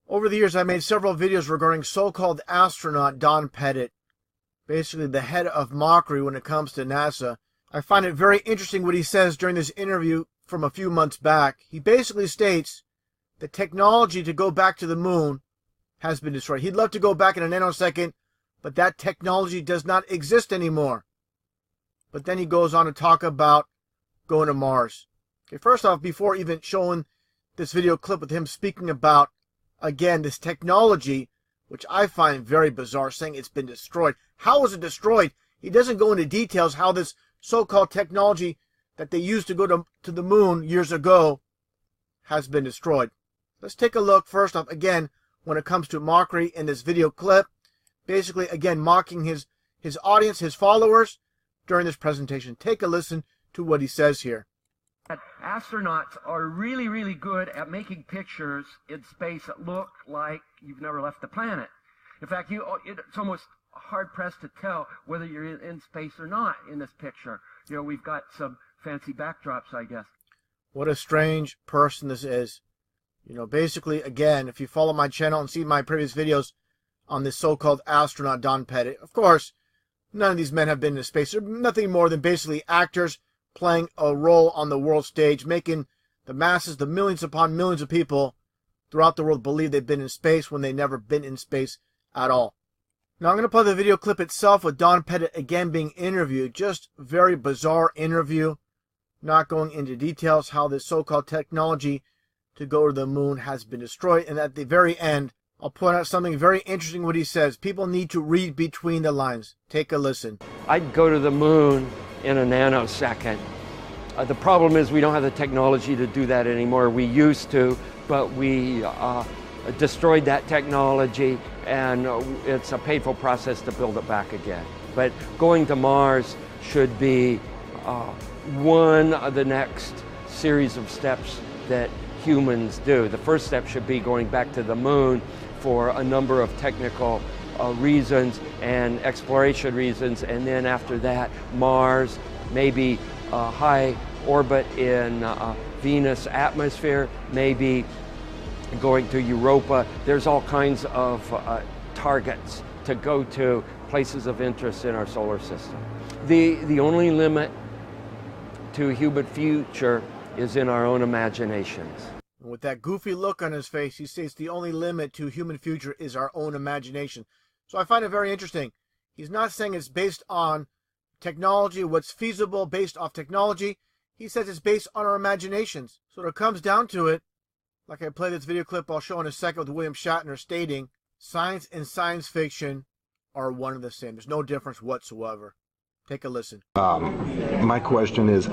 Over the years, I made several videos regarding so-called astronaut Don Pettit, basically the head of mockery when it comes to NASA. I find it very interesting what he says during this interview from a few months back. He basically states that technology to go back to the moon has been destroyed. He'd love to go back in a nanosecond, but that technology does not exist anymore. But then he goes on to talk about going to Mars. Okay, first off, before even showing this video clip with him speaking about, again, this technology, which I find very bizarre, saying it's been destroyed. How was it destroyed? He doesn't go into details how this so-called technology that they used to go to the moon years ago has been destroyed. Let's take a look first off, again, when it comes to mockery in this video clip. Basically, again, mocking his audience, his followers during this presentation. Take a listen to what he says here. Astronauts are really, really good at making pictures in space that look like you've never left the planet. In fact, it's almost hard-pressed to tell whether you're in space or not in this picture. You know, we've got some fancy backdrops, I guess. What a strange person this is. You know, basically, again, if you follow my channel and see my previous videos on this so-called astronaut Don Pettit, of course, none of these men have been in space. They're nothing more than basically actors playing a role on the world stage, making the masses, the millions upon millions of people throughout the world believe they've been in space when they've never been in space at all. Now I'm going to play the video clip itself with Don Pettit again being interviewed. Just very bizarre interview. Not going into details how this so-called technology to go to the moon has been destroyed. And at the very end, I'll point out something very interesting what he says. People need to read between the lines. Take a listen. I'd go to the moon in a nanosecond. The problem is we don't have the technology to do that anymore. We used to, but we destroyed that technology, and it's a painful process to build it back again. But going to Mars should be one of the next series of steps that humans do. The first step should be going back to the moon for a number of technical reasons and exploration reasons, and then after that, Mars, maybe high orbit in Venus atmosphere, maybe going to Europa. There's all kinds of targets to go to, places of interest in our solar system. The only limit to human future is in our own imaginations. With that goofy look on his face, he says the only limit to human future is our own imagination. So I find it very interesting. He's not saying it's based on technology, what's feasible based off technology. He says it's based on our imaginations. So when it comes down to it, like I play this video clip I'll show in a second with William Shatner stating, science and science fiction are one and the same. There's no difference whatsoever. Take a listen. My question is,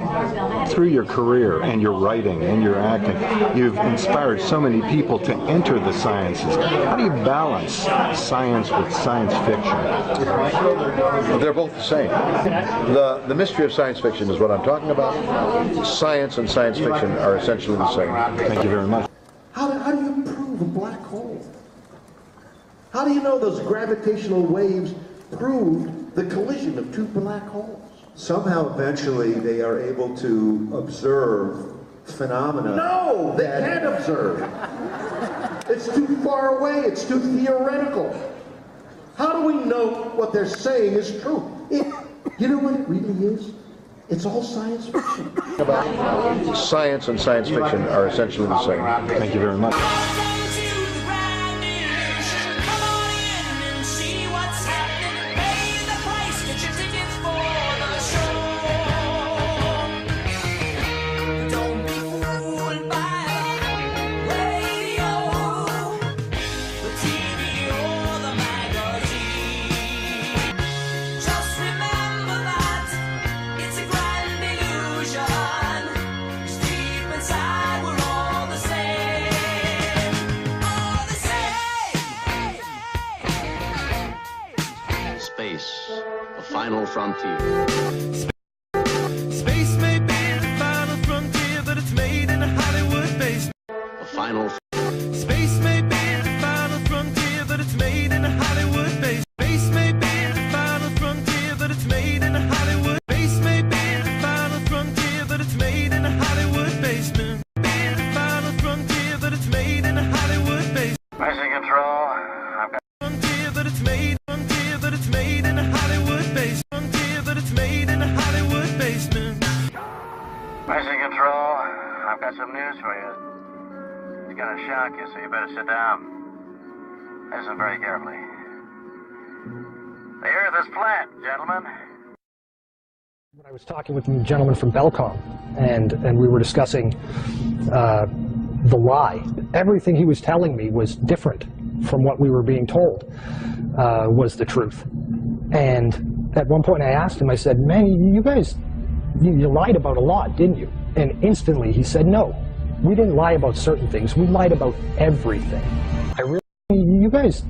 through your career and your writing and your acting, you've inspired so many people to enter the sciences. How do you balance science with science fiction? They're both the same. The mystery of science fiction is what I'm talking about. Science and science fiction are essentially the same. Thank you very much. How do you prove a black hole? How do you know those gravitational waves proved the collision of two black holes? Somehow, eventually, they are able to observe phenomena. No, they can't observe. It's too far away. It's too theoretical. How do we know what they're saying is true? You know what it really is? It's all science fiction. Science and science fiction are essentially the same. Thank you very much. Space, the final frontier. Space may be the final frontier, but it's made in a Hollywood base. The final. Space may be the final frontier, but it's made in a Hollywood base. Space may be the final frontier, but it's made in a Hollywood. Space may be the final frontier, but it's made in a Hollywood basement. Be the final frontier, but it's made in a Hollywood basement. I think It's gonna shock you, so you better sit down. Listen very carefully. The Earth is flat, gentlemen. I was talking with a gentleman from Belcom, and we were discussing the lie. Everything he was telling me was different from what we were being told was the truth. And at one point I asked him, I said, man, you guys, you lied about a lot, didn't you? And instantly he said, no, we didn't lie about certain things. We lied about everything. You guys,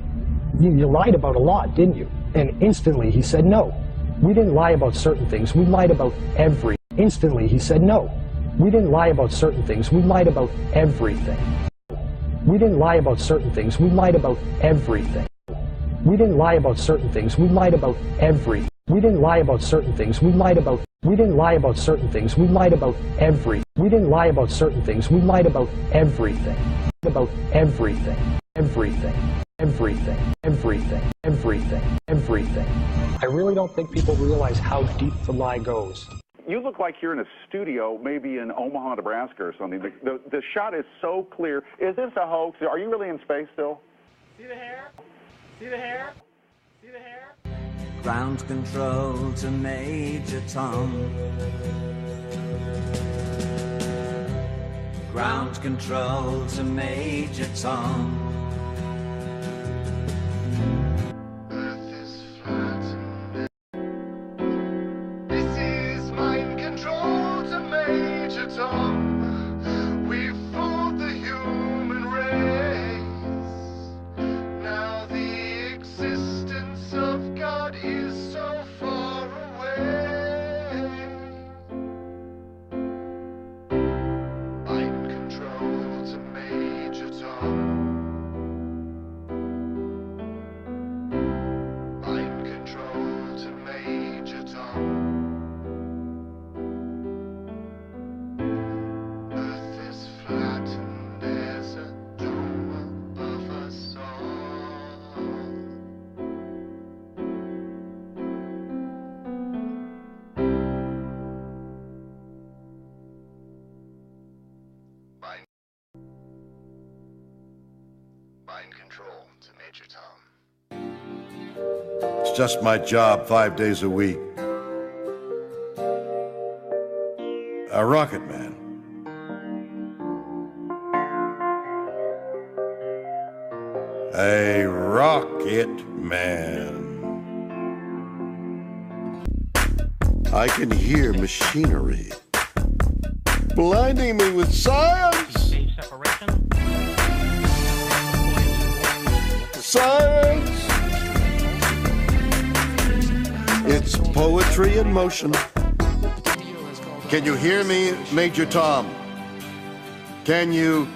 you lied about a lot, didn't you? And instantly he said, no, we didn't lie about certain things. We lied about everything. Instantly he said, no, we didn't lie about certain things. We lied about everything. We didn't lie about certain things. We lied about everything. We didn't lie about certain things. We lied about everything. We didn't lie about certain things. We lied about. We didn't lie about certain things. We lied about every. We didn't lie about certain things. We lied about everything. About everything. Everything. Everything. Everything. Everything. Everything. I really don't think people realize how deep the lie goes. You look like you're in a studio, maybe in Omaha, Nebraska or something. The shot is so clear. Is this a hoax? Are you really in space still? See the hair? See the hair? See the hair? Ground control to Major Tom. Ground control to Major Tom. It's just my job 5 days a week. A rocket man. A rocket man. I can hear machinery blinding me with science. Science. It's poetry in motion. Can you hear me, Major Tom? Can you